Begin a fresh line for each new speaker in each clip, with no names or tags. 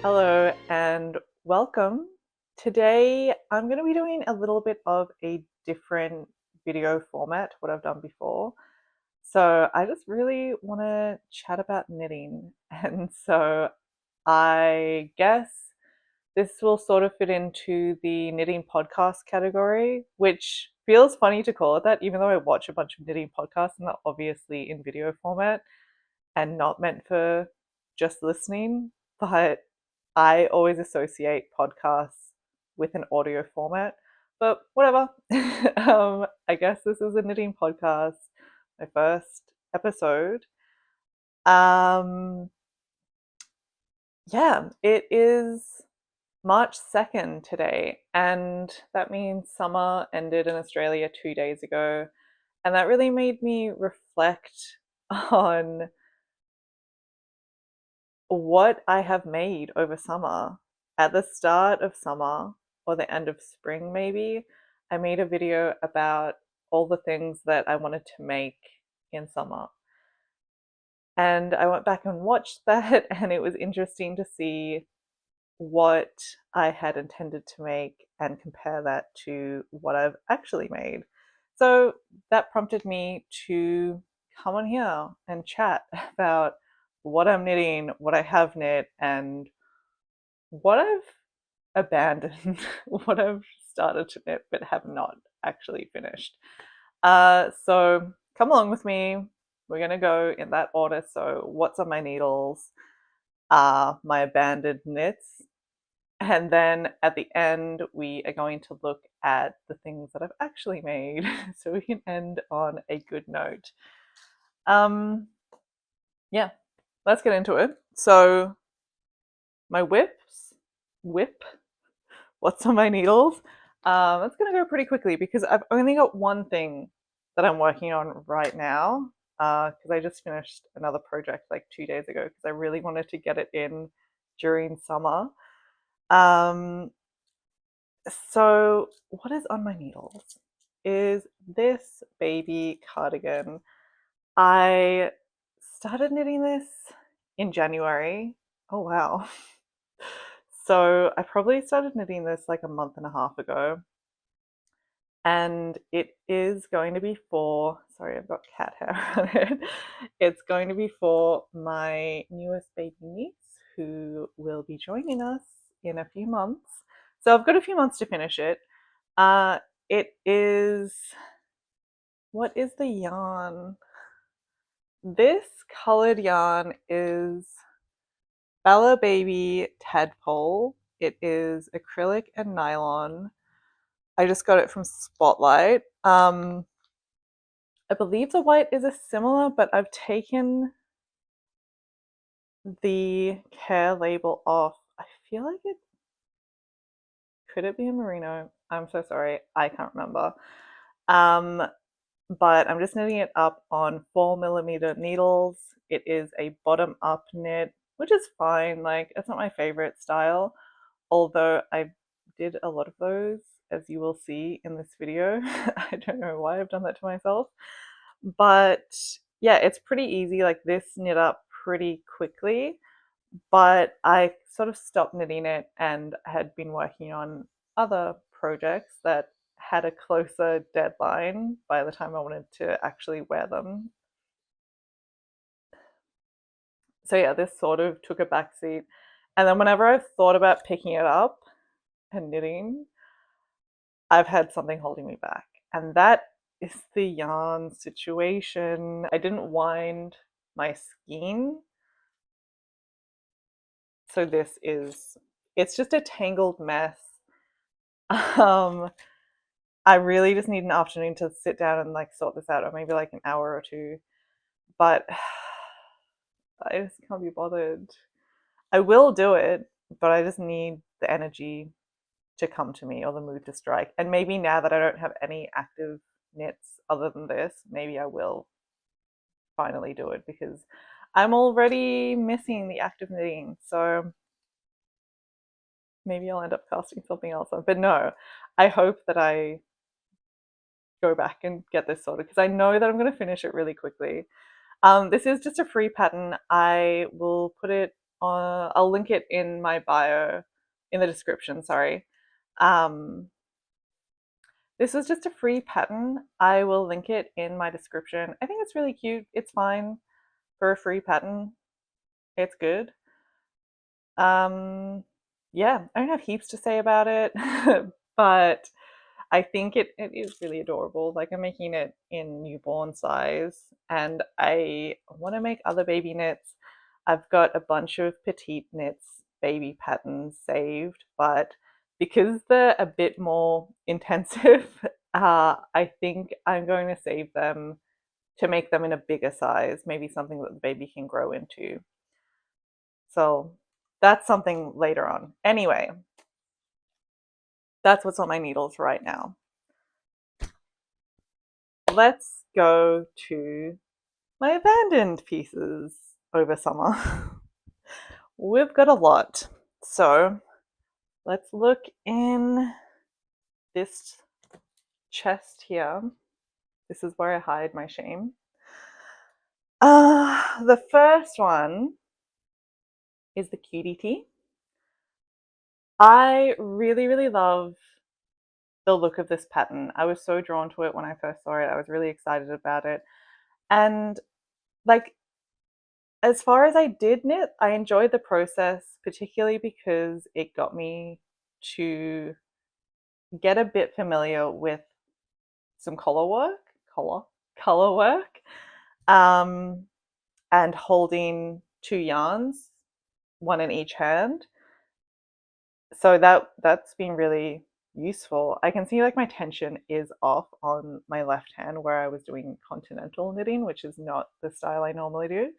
Hello and welcome. Today I'm going to be doing a little bit of a different video format to what I've done before. So I just really want to chat about knitting. And so I guess this will sort of fit into the knitting podcast category, which feels funny to call it that, even though I watch a bunch of knitting podcasts and they're obviously in video format and not meant for just listening. But I always associate podcasts with an audio format, but whatever. I guess this is a knitting podcast, my first episode. Um, yeah, it is March 2nd today, and that means summer ended in Australia 2 days ago. And that really made me reflect on what I have made over summer. At the start of summer or the end of spring, maybe, I made a video about all the things that I wanted to make in summer. And I went back and watched that, and it was interesting to see what I had intended to make and compare that to what I've actually made. So that prompted me to come on here and chat about what I'm knitting, what I have knit, and what I've abandoned, what I've started to knit but have not actually finished. So come along with me. We're going to go in that order. So, what's on my needles? My abandoned knits. And then at the end, we are going to look at the things that I've actually made so we can end on a good note. Yeah, let's get into it. So, my whip, what's on my needles? That's going to go pretty quickly because I've only got one thing that I'm working on right now because I just finished another project like 2 days ago because I really wanted to get it in during summer. So what is on my needles is this baby cardigan. I started knitting this in January. Oh wow. So I probably started knitting this like a month and a half ago. And it is going to be for, sorry, I've got cat hair on it. It's going to be for my newest baby niece who will be joining us in a few months. So I've got a few months to finish it. It is, what is the yarn? This colored yarn is Bella Baby Tadpole. It is acrylic and nylon. I just got it from Spotlight. I believe the white is a similar, but I've taken the care label off. I feel like it could it be a merino? I'm so sorry, I can't remember. But I'm just knitting it up on 4mm needles. It is a bottom up knit, which is fine. Like, it's not my favorite style, although I did a lot of those, as you will see in this video. I don't know why I've done that to myself. But yeah, it's pretty easy. Like, this knit up pretty quickly, but I sort of stopped knitting it and had been working on other projects that had a closer deadline by the time I wanted to actually wear them. So yeah, this sort of took a backseat. And then whenever I've thought about picking it up and knitting, I've had something holding me back. And that is the yarn situation. I didn't wind my skein. So it's just a tangled mess. Um, I really just need an afternoon to sit down and like sort this out, or maybe like an hour or two. But I just can't be bothered. I will do it, but I just need the energy to come to me or the mood to strike. And maybe now that I don't have any active knits other than this, maybe I will finally do it because I'm already missing the active knitting. So maybe I'll end up casting something else on. But no, I hope that I go back and get this sorted because I know that I'm going to finish it really quickly. This is just a free pattern. I will put it I'll link it in my bio, in the description, sorry. Um, this was just a free pattern. I will link it in my description. I think it's really cute. It's fine for a free pattern. It's good. Yeah, I don't have heaps to say about it, but I think it is really adorable. Like, I'm making it in newborn size, and I want to make other baby knits. I've got a bunch of petite knits baby patterns saved, but because they're a bit more intensive, I think I'm going to save them to make them in a bigger size, maybe something that the baby can grow into. So that's something later on. Anyway, that's what's on my needles right now. Let's go to my abandoned pieces over summer. We've got a lot. So let's look in this chest here. This is where I hide my shame. The first one is the Cutie Tee. I really, really love the look of this pattern. I was so drawn to it when I first saw it. I was really excited about it. And like, as far as I did knit, I enjoyed the process, particularly because it got me to get a bit familiar with some color work, um, and holding two yarns, one in each hand. So that's been really useful. I can see like my tension is off on my left hand where I was doing continental knitting, which is not the style I normally do.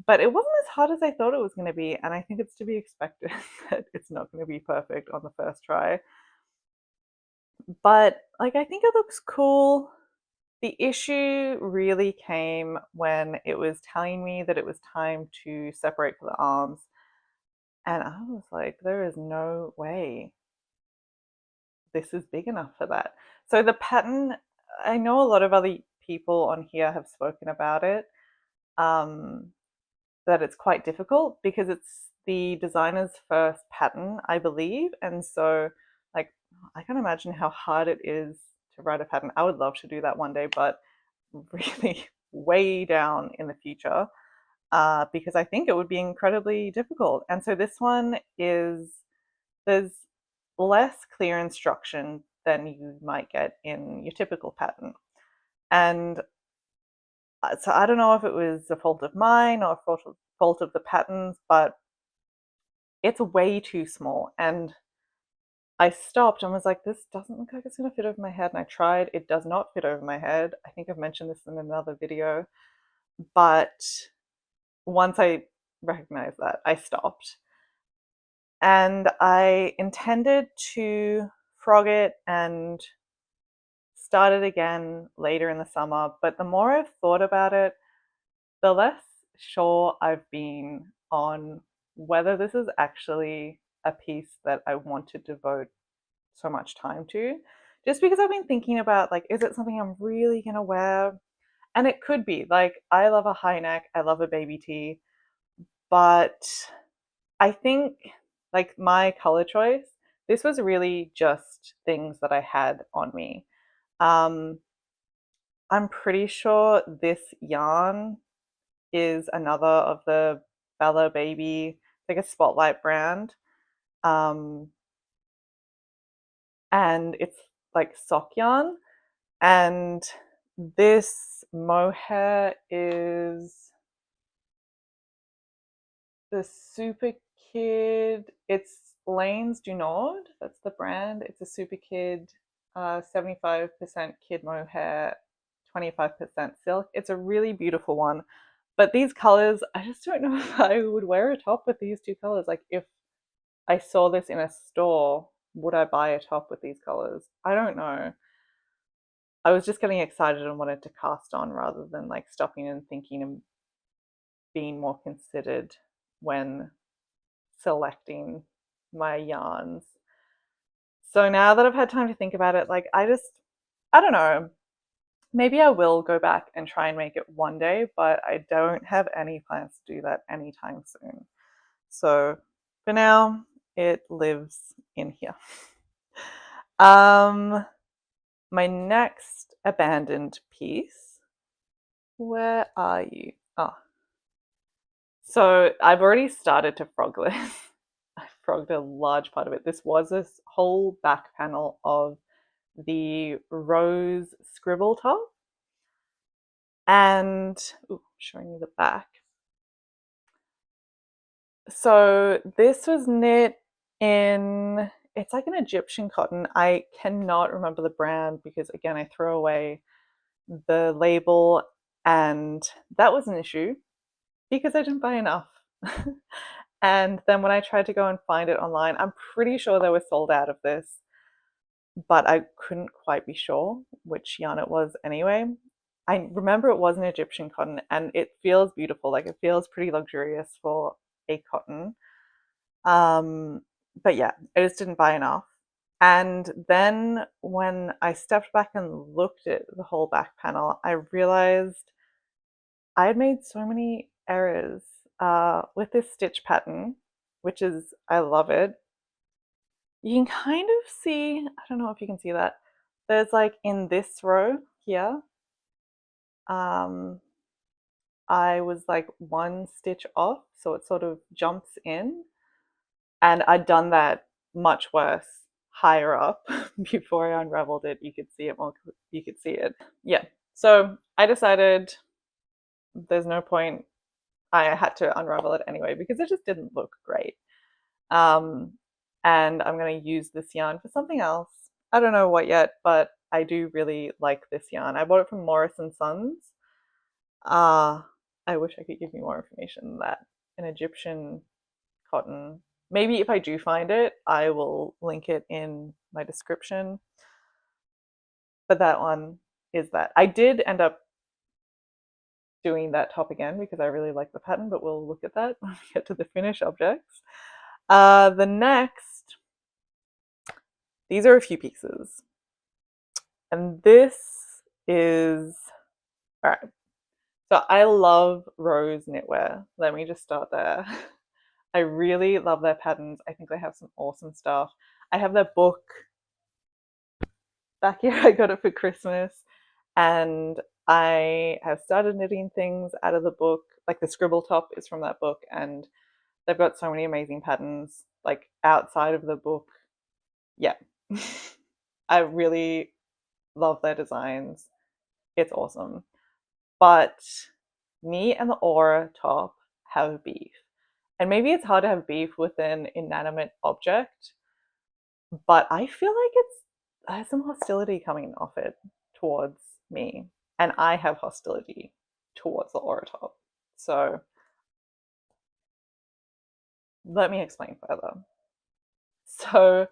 But it wasn't as hard as I thought it was going to be, and I think it's to be expected that it's not going to be perfect on the first try. But like, I think it looks cool. The issue really came when it was telling me that it was time to separate for the arms, and I was like, there is no way this is big enough for that. So the pattern, I know a lot of other people on here have spoken about it, um, that it's quite difficult because it's the designer's first pattern, I believe. And so, like, I can imagine how hard it is to write a pattern. I would love to do that one day, but really way down in the future, because I think it would be incredibly difficult. And so this one is, there's less clear instruction than you might get in your typical pattern. And so I don't know if it was a fault of mine or a fault of the patterns, but it's way too small. And I stopped and was like, this doesn't look like it's going to fit over my head. And I tried. It does not fit over my head. I think I've mentioned this in another video. But once I recognized that, I stopped. And I intended to frog it and start it again later in the summer. But the more I've thought about it, the less sure I've been on whether this is actually a piece that I want to devote so much time to. Just because I've been thinking about, like, is it something I'm really gonna wear? And it could be. Like, I love a high neck, I love a baby tee, but I think, like, my color choice, this was really just things that I had on me. Um, I'm pretty sure this yarn is another of the Bella Baby, like a Spotlight brand. Um, and it's like sock yarn. And this mohair is the Super Kid. It's Lane's du Nord. That's the brand. It's a Super Kid, 75% kid mohair, 25% silk. It's a really beautiful one. But these colors, I just don't know if I would wear a top with these two colors. Like, if I saw this in a store, would I buy a top with these colors? I don't know. I was just getting excited and wanted to cast on rather than like stopping and thinking and being more considered when selecting my yarns. So now that I've had time to think about it, like, I don't know. Maybe I will go back and try and make it one day, but I don't have any plans to do that anytime soon. So for now, it lives in here. My next abandoned piece. Where are you? Oh, so I've already started to frog this. I frogged a large part of it. This was this whole back panel of the rose scribble top. And showing you the back. So this was knit in, it's like an Egyptian cotton. I cannot remember the brand because again, I throw away the label, and that was an issue because I didn't buy enough. And then when I tried to go and find it online, I'm pretty sure they were sold out of this, but I couldn't quite be sure which yarn it was anyway. I remember it was an Egyptian cotton and it feels beautiful. Like it feels pretty luxurious for a cotton. But yeah, I just didn't buy enough. And then when I stepped back and looked at the whole back panel, I realized I had made so many errors with this stitch pattern, which is, I love it. You can kind of see, I don't know if you can see that. There's like in this row here, I was like one stitch off, so it sort of jumps in. And I'd done that much worse higher up before I unraveled it. You could see it more, you could see it. Yeah. So I decided there's no point. I had to unravel it anyway because it just didn't look great. Um, and I'm going to use this yarn for something else. I don't know what yet, but I do really like this yarn. I bought it from Morris and Sons. I wish I could give you more information than that. An Egyptian cotton. Maybe if I do find it, I will link it in my description. But that one is that. I did end up doing that top again because I really like the pattern, but we'll look at that when we get to the finished objects. The next, these are a few pieces. And this is, all right. So I love Rose knitwear. Let me just start there. I really love their patterns. I think they have some awesome stuff. I have their book back here. I got it for Christmas, and I have started knitting things out of the book. Like the Scribble top is from that book, and they've got so many amazing patterns like outside of the book. Yeah. I really love their designs. It's awesome. But me and the Aura top have beef. And maybe it's hard to have beef with an inanimate object, but I feel like there's some hostility coming off it towards me. And I have hostility towards the Aura top. So let me explain further. So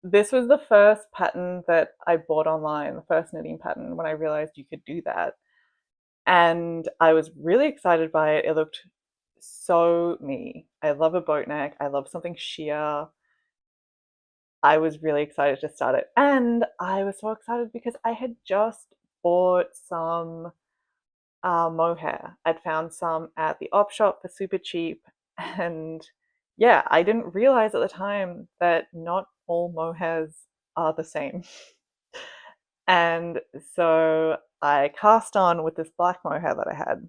this was the first pattern that I bought online, the first knitting pattern, when I realized you could do that. And I was really excited by it. It looked so me. I love a boat neck. I love something sheer. I was really excited to start it. And I was so excited because I had just bought some mohair. I'd found some at the op shop for super cheap. And yeah, I didn't realize at the time that not all mohairs are the same. And so I cast on with this black mohair that I had.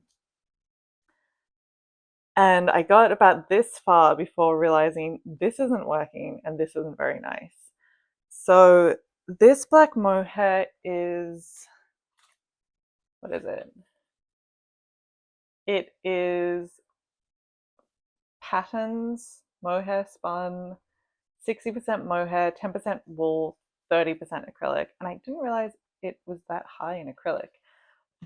And I got about this far before realizing this isn't working and this isn't very nice. So this black mohair is, what is it? It is Patterns mohair spun, 60% mohair, 10% wool, 30% acrylic. And I didn't realize it was that high in acrylic,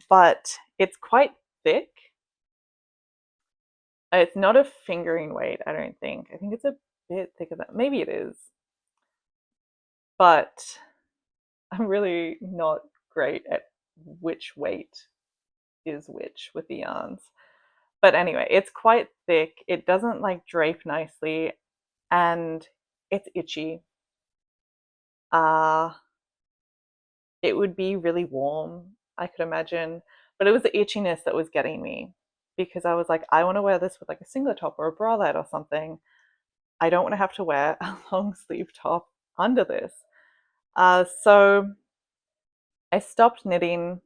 but it's quite thick. It's not a fingering weight, I don't think. I think it's a bit thicker than, maybe it is. But I'm really not great at which weight is which with the yarns. But anyway, it's quite thick. It doesn't like drape nicely and it's itchy. It would be really warm, I could imagine, but it was the itchiness that was getting me. because I was like, I want to wear this with like a singlet top or a bralette or something. I don't want to have to wear a long sleeve top under this. So I stopped knitting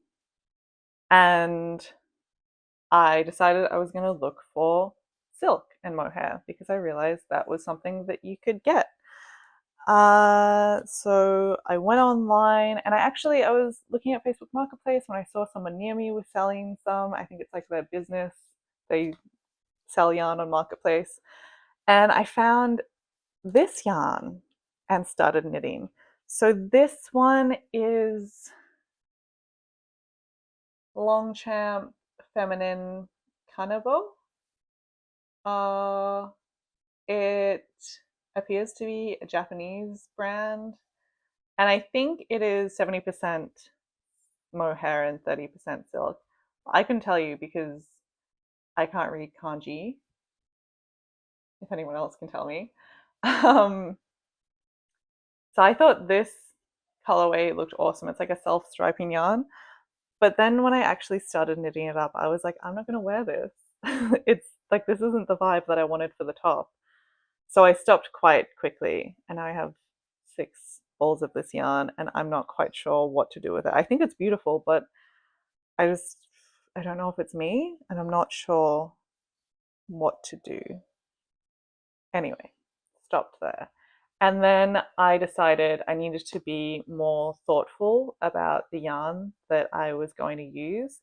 and I decided I was going to look for silk and mohair because I realized that was something that you could get. So I went online and I was looking at Facebook Marketplace when I saw someone near me was selling some. I think it's like their business. They sell yarn on Marketplace. And I found this yarn and started knitting. So this one is Longchamp Feminine Carnival. Uh, it appears to be a Japanese brand, and I think it is 70% mohair and 30% silk. I can tell you because I can't read kanji, if anyone else can tell me. Um, so I thought this colorway looked awesome. It's like a self-striping yarn. But then when I actually started knitting it up, I was like, I'm not going to wear this. It's like, this isn't the vibe that I wanted for the top. So I stopped quite quickly, and I have 6 balls of this yarn, and I'm not quite sure what to do with it. I think it's beautiful, but I I don't know if it's me, and I'm not sure what to do. Anyway, stopped there. And then I decided I needed to be more thoughtful about the yarn that I was going to use.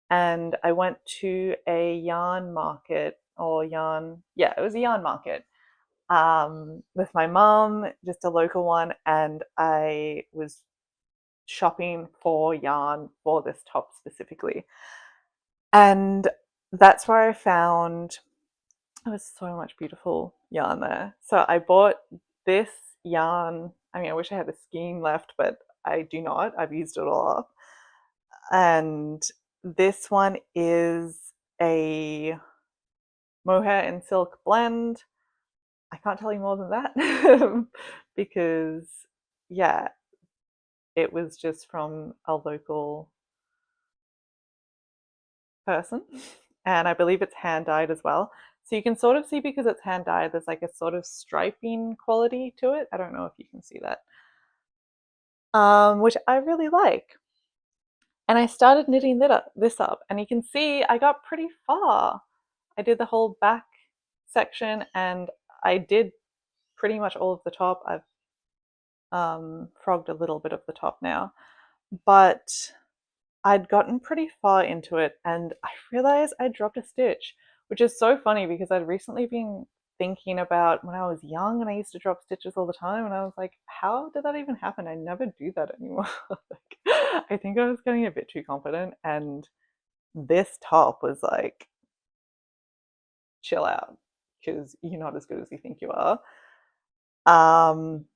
And I went to a yarn market or yarn, yeah, it was a yarn market with my mum, just a local one, and I was shopping for yarn for this top specifically. And that's where I found there was so much beautiful yarn there. So I bought this yarn. I mean, I wish I had the skein left, but I do not. I've used it all up. And this one is a mohair and silk blend. I can't tell you more than that because, yeah, it was just from a local person. And I believe it's hand dyed as well. So you can sort of see because it's hand dyed, there's like a sort of striping quality to it. I don't know if you can see that, which I really like. And I started knitting this up, and you can see I got pretty far. I did the whole back section, and I did pretty much all of the top. I've frogged a little bit of the top now, but I'd gotten pretty far into it, and I realized I dropped a stitch, which is so funny because I'd recently been thinking about when I was young and I used to drop stitches all the time, and I was like, how did that even happen? I never do that anymore. Like, I think I was getting a bit too confident, and this top was like, chill out, because you're not as good as you think you are. Um,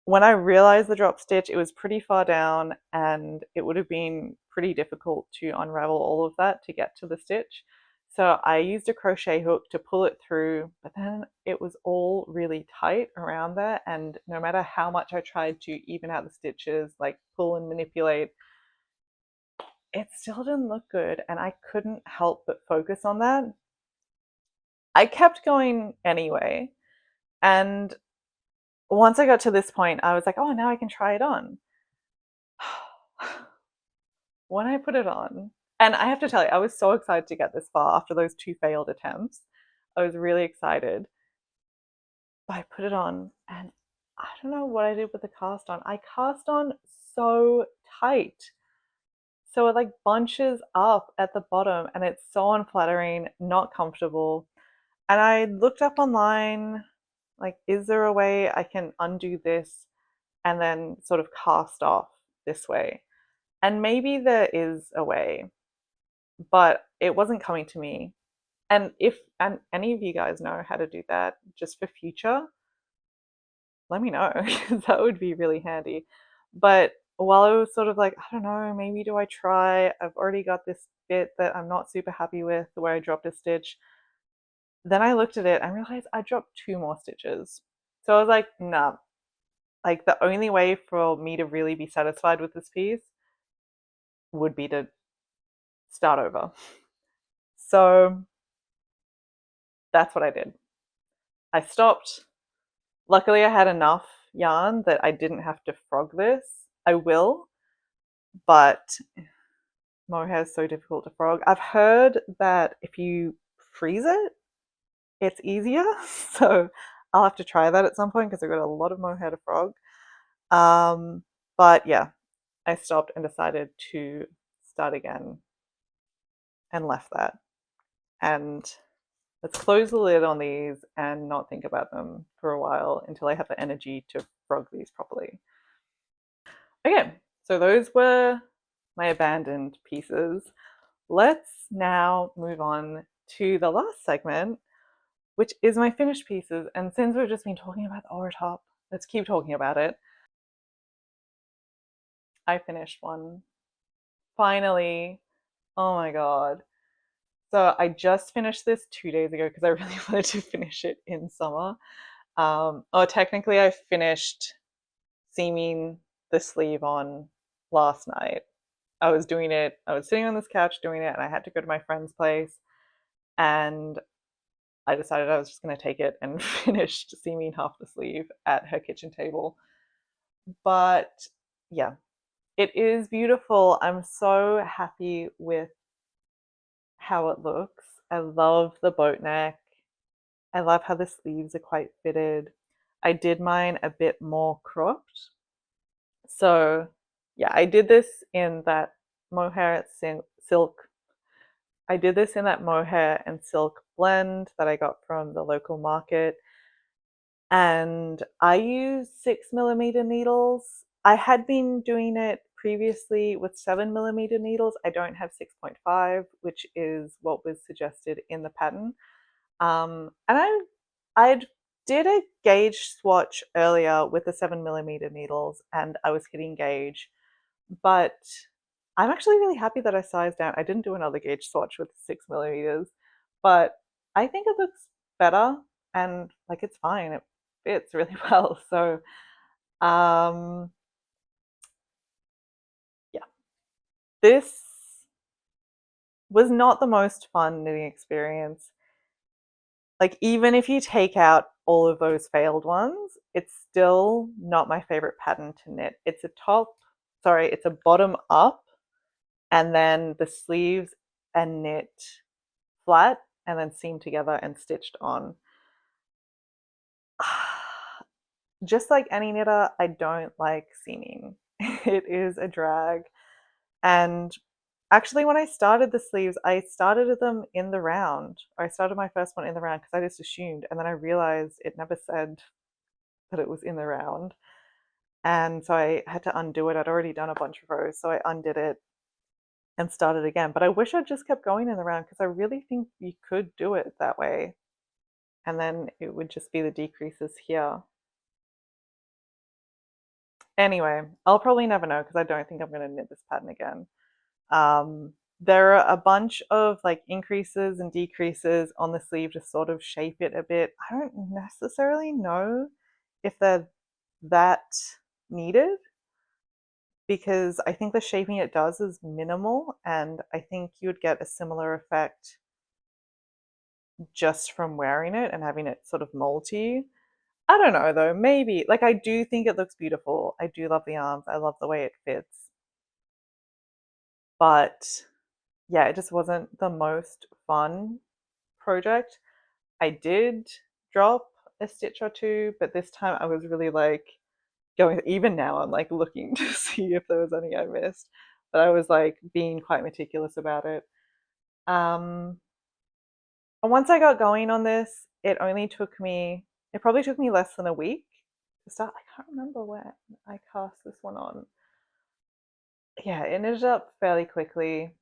when I realized the drop stitch, it was pretty far down, and it would have been pretty difficult to unravel all of that to get to the stitch. So I used a crochet hook to pull it through, but then it was all really tight around there, and no matter how much I tried to even out the stitches, like pull and manipulate, it still didn't look good, and I couldn't help but focus on that. I kept going anyway, and once I got to this point, I was like, oh, now I can try it on. When I put it on, and I have to tell you, I was so excited to get this far after those 2 failed attempts. I was really excited. But I put it on, and I don't know what I did with the cast on. I cast on so tight. So it like bunches up at the bottom, and it's so unflattering, not comfortable. And I looked up online, like, is there a way I can undo this and then sort of cast off this way? And maybe there is a way, but it wasn't coming to me. And if any of you guys know how to do that, just for future, let me know because that would be really handy. But while I was sort of like, I don't know, maybe do I try? I've already got this bit that I'm not super happy with where I dropped a stitch. Then I looked at it and realized I dropped 2 more stitches. So I was like, nah, like the only way for me to really be satisfied with this piece would be to start over. So that's what I did. I stopped. Luckily, I had enough yarn that I didn't have to frog this. I will, but mohair is so difficult to frog. I've heard that if you freeze it, it's easier. So I'll have to try that at some point because I've got a lot of mohair to frog. But yeah, I stopped and decided to start again and left that. And let's close the lid on these and not think about them for a while until I have the energy to frog these properly. Okay, so those were my abandoned pieces. Let's now move on to the last segment, which is my finished pieces. And since we've just been talking about the Aura top, let's keep talking about it. I finished one. Finally. Oh my god. So I just finished this 2 days ago because I really wanted to finish it in summer. Technically I finished seaming the sleeve on last night. I was sitting on this couch doing it, and I had to go to my friend's place, and I decided I was just going to take it and finished seaming half the sleeve at her kitchen table. But yeah, it is beautiful. I'm so happy with how it looks. I love the boat neck. I love how the sleeves are quite fitted. I did mine a bit more cropped. So yeah, I did this in that mohair silk. I did this in that mohair and silk blend that I got from the local market. And I use 6mm needles. I had been doing it previously with 7mm needles. I don't have 6.5, which is what was suggested in the pattern. And I did a gauge swatch earlier with the 7mm needles, and I was hitting gauge, but I'm actually really happy that I sized down. I didn't do another gauge swatch with 6mm, but I think it looks better, and like it's fine. It fits really well. So um yeah, this was not the most fun knitting experience. Like, even if you take out all of those failed ones, it's still not my favorite pattern to knit. It's a bottom up, and then the sleeves are knit flat and then seamed together and stitched on. Just like any knitter, I don't like seaming. It is a drag. And actually, when I started the sleeves, I started them in the round. I started my first one in the round because I just assumed, and then I realized it never said that it was in the round. And so I had to undo it. I'd already done a bunch of rows, so I undid it and started again. But I wish I'd just kept going in the round because I really think you could do it that way. And then it would just be the decreases here. Anyway, I'll probably never know because I don't think I'm going to knit this pattern again. There are a bunch of like increases and decreases on the sleeve to sort of shape it a bit. I don't necessarily know if they're that needed, because I think the shaping it does is minimal, and I think you would get a similar effect just from wearing it and having it sort of moldy. I don't know though, maybe. Like, I do think it looks beautiful. I do love the arms. I love the way it fits. But yeah, it just wasn't the most fun project. I did drop a stitch or two, but this time I was really like going, even now I'm like looking to see if there was any I missed. But I was like being quite meticulous about it. And once I got going on this, it probably took me less than a week to start. I can't remember when I cast this one on. Yeah, it ended up fairly quickly.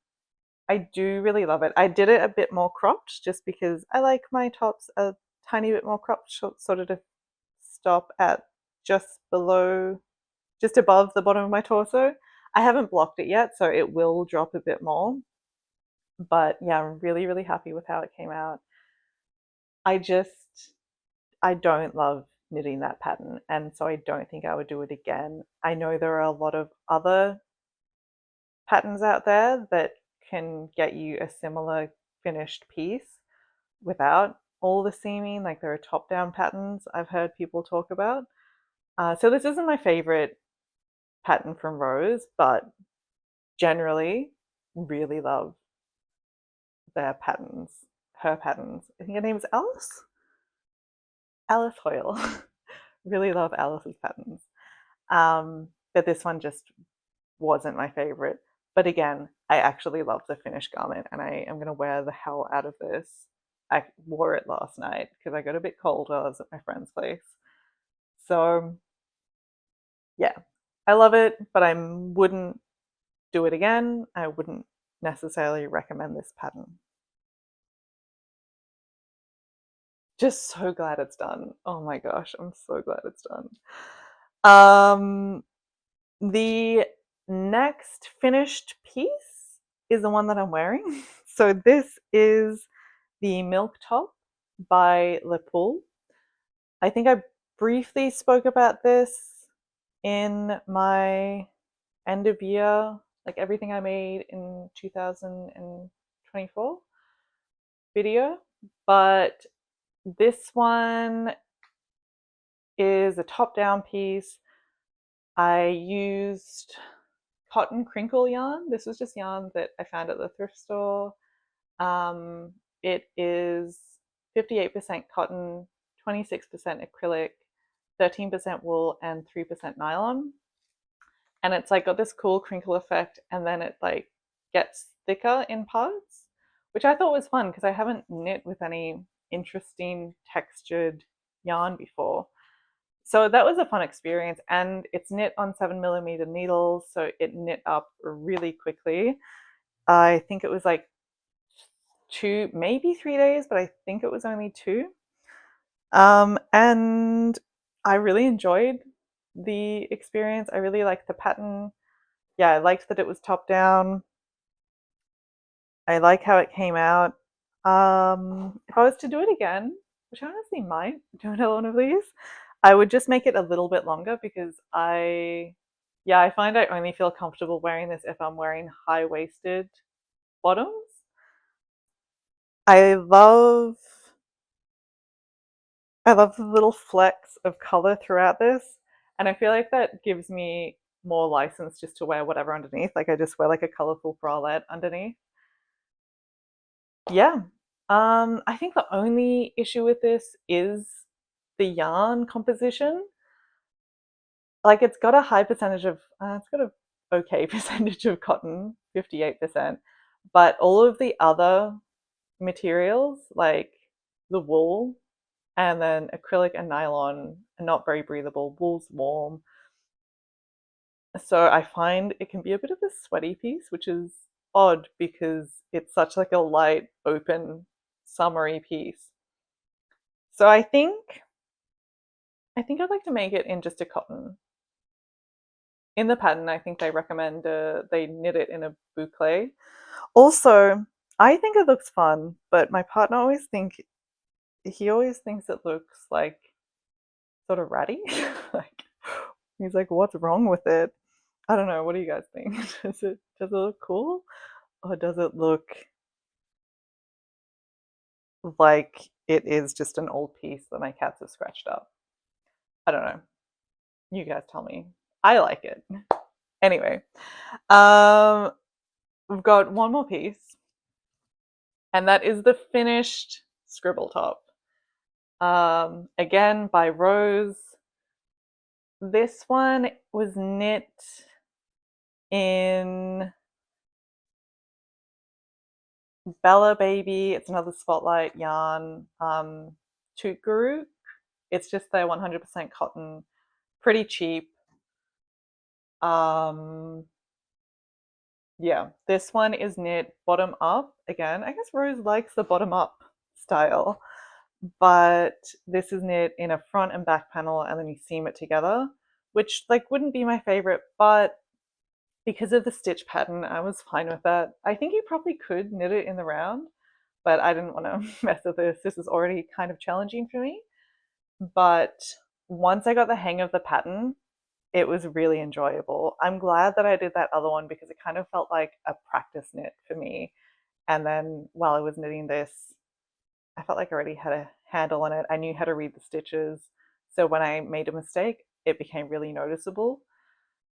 I do really love it. I did it a bit more cropped just because I like my tops a tiny bit more cropped, sort of to stop at just below, just above the bottom of my torso. I haven't blocked it yet, so it will drop a bit more. But yeah, I'm really, really happy with how it came out. I don't love knitting that pattern, and so I don't think I would do it again. I know there are a lot of other patterns out there that can get you a similar finished piece without all the seaming. Like there are top-down patterns I've heard people talk about. So this isn't my favorite pattern from Rose, but generally really love their patterns, her patterns. I think her name is Alice? Alice Hoyle. Really love Alice's patterns. But this one just wasn't my favorite. But again, I actually love the finished garment and I am going to wear the hell out of this. I wore it last night because I got a bit cold while I was at my friend's place. So yeah, I love it, but I wouldn't do it again. I wouldn't necessarily recommend this pattern. Just so glad it's done. Oh my gosh, I'm so glad it's done. The next finished piece is the one that I'm wearing. So this is the Milk Top by Le Pool. I think I briefly spoke about this in my end of year, like everything I made in 2024 video, but this one is a top-down piece. I used cotton crinkle yarn. This was just yarn that I found at the thrift store. It is 58% cotton, 26% acrylic, 13% wool, and 3% nylon. And it's like got this cool crinkle effect, and then it like gets thicker in parts, which I thought was fun because I haven't knit with any interesting textured yarn before. So that was a fun experience, and it's knit on 7mm needles, so it knit up really quickly. I think it was like 2, maybe 3 days, but I think it was only 2. And I really enjoyed the experience. I really liked the pattern. Yeah, I liked that it was top down. I like how it came out. If I was to do it again, which I honestly might do another one of these, I would just make it a little bit longer because I find I only feel comfortable wearing this if I'm wearing high-waisted bottoms. I love the little flecks of color throughout this, and I feel like that gives me more license just to wear whatever underneath. Like I just wear like a colorful bralette underneath. Yeah. I think the only issue with this is the yarn composition. Like it's got a high percentage of, it's got a okay percentage of cotton, 58%, but all of the other materials, like the wool and then acrylic and nylon, are not very breathable. Wool's warm. So I find it can be a bit of a sweaty piece, which is odd because it's such like a light, open, summery piece. So I think I'd like to make it in just a cotton. In the pattern, I think they recommend they knit it in a boucle. Also, I think it looks fun, but my partner always thinks it looks like sort of ratty. Like he's like, "What's wrong with it?" I don't know. What do you guys think? Does it look cool, or does it look like it is just an old piece that my cats have scratched up? I don't know. You guys tell me. I like it. Anyway, we've got one more piece, and that is the finished Scribble top. Again by Rose. This one was knit in Bella Baby. It's another Spotlight yarn. Toot Guru. It's just their 100% cotton, pretty cheap. Yeah, this one is knit bottom up. Again, I guess Rose likes the bottom up style, but this is knit in a front and back panel and then you seam it together, which like wouldn't be my favorite, but because of the stitch pattern, I was fine with that. I think you probably could knit it in the round, but I didn't want to mess with this. This is already kind of challenging for me. But once I got the hang of the pattern, it was really enjoyable. I'm glad that I did that other one because it kind of felt like a practice knit for me. And then while I was knitting this, I felt like I already had a handle on it. I knew how to read the stitches. So when I made a mistake, it became really noticeable.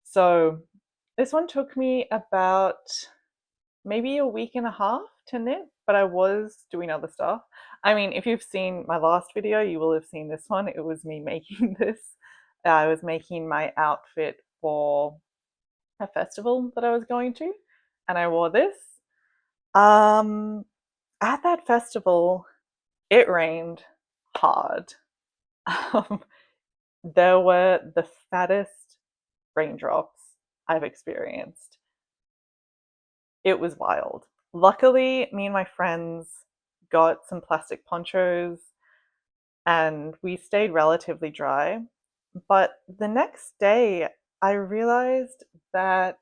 So this one took me about maybe a week and a half to knit, but I was doing other stuff. I mean, if you've seen my last video, you will have seen this one. It was me making this. I was making my outfit for a festival that I was going to, and I wore this. Um, at that festival, it rained hard. Um, there were the fattest raindrops I've experienced. It was wild. Luckily, me and my friends got some plastic ponchos and we stayed relatively dry. But the next day, I realized that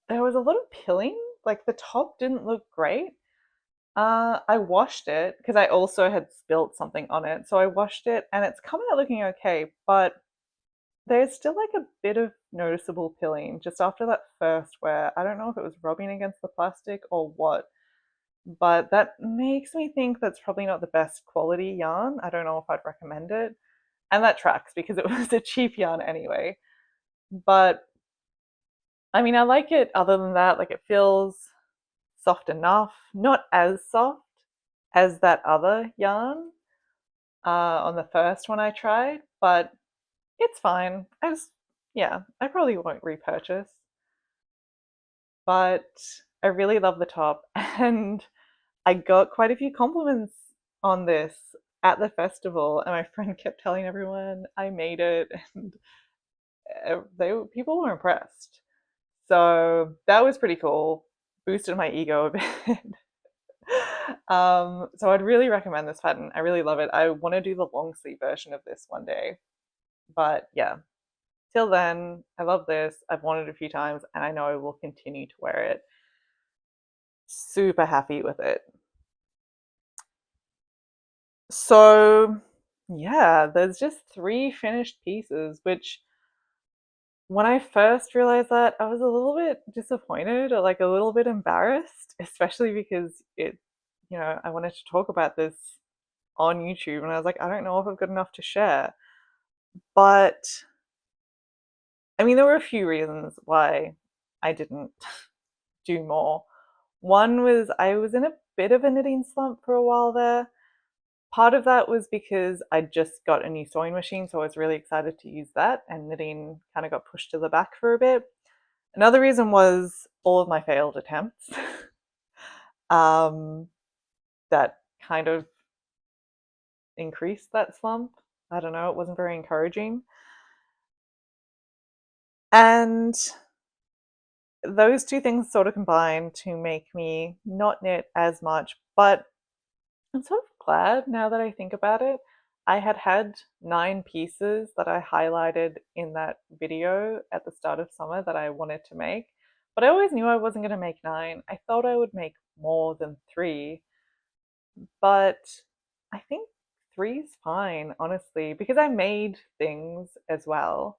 there was a lot of pilling. Like the top didn't look great. I washed it because I also had spilt something on it. So I washed it and it's coming out looking okay, but there's still like a bit of noticeable pilling just after that first wear. I don't know if it was rubbing against the plastic or what, but that makes me think that's probably not the best quality yarn. I don't know if I'd recommend it. And that tracks because it was a cheap yarn anyway. But I mean, I like it other than that. Like it feels soft enough, not as soft as that other yarn on the first one I tried, but it's fine. Yeah, I probably won't repurchase, but I really love the top and I got quite a few compliments on this at the festival, and my friend kept telling everyone I made it, and people were impressed. So that was pretty cool. Boosted my ego a bit. So I'd really recommend this pattern. I really love it. I want to do the long sleeve version of this one day. But yeah, till then, I love this. I've worn it a few times and I know I will continue to wear it. Super happy with it. So yeah, there's just 3 finished pieces, which when I first realized that, I was a little bit disappointed or like a little bit embarrassed, especially because I wanted to talk about this on YouTube and I was like, I don't know if I've got enough to share. But I mean, there were a few reasons why I didn't do more. One was I was in a bit of a knitting slump for a while there. Part of that was because I just got a new sewing machine, so I was really excited to use that, and knitting kind of got pushed to the back for a bit. Another reason was all of my failed attempts. um, that kind of increased that slump. I don't know, it wasn't very encouraging. And those two things sort of combined to make me not knit as much, but I'm sort of glad now that I think about it. I had 9 pieces that I highlighted in that video at the start of summer that I wanted to make, but I always knew I wasn't going to make 9. I thought I would make more than 3, but I think 3 is fine, honestly, because I made things as well.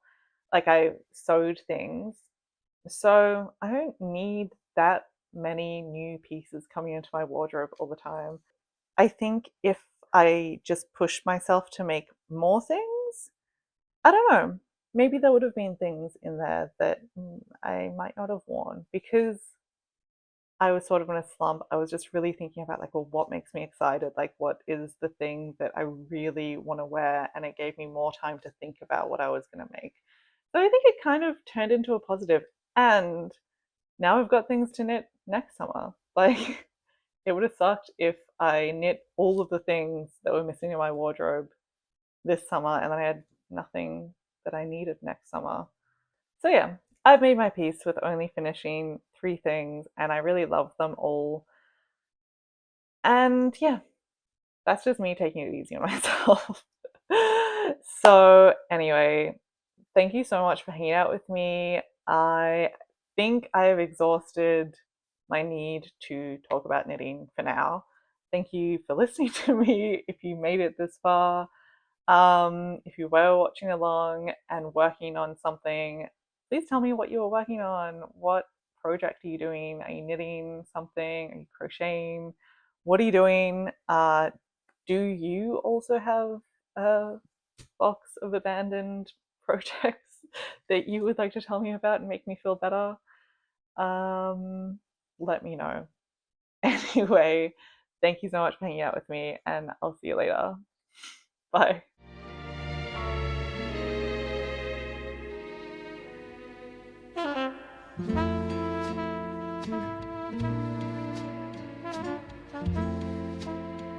Like I sewed things. So I don't need that many new pieces coming into my wardrobe all the time. I think if I just pushed myself to make more things, I don't know, maybe there would have been things in there that I might not have worn because I was sort of in a slump. I was just really thinking about like, well, what makes me excited? Like, what is the thing that I really want to wear? And it gave me more time to think about what I was going to make. So I think it kind of turned into a positive. And now I've got things to knit next summer. Like, it would have sucked if I knit all of the things that were missing in my wardrobe this summer and then I had nothing that I needed next summer. So yeah, I've made my peace with only finishing 3 things and I really love them all. And yeah, that's just me taking it easy on myself. So anyway, thank you so much for hanging out with me. I think I have exhausted my need to talk about knitting for now. Thank you for listening to me if you made it this far. If you were watching along and working on something, please tell me what you were working on. What project are you doing? Are you knitting something? Are you crocheting? What are you doing? Do you also have a box of abandoned projects that you would like to tell me about and make me feel better? Let me know. Anyway, thank you so much for hanging out with me, and I'll see you later. Bye.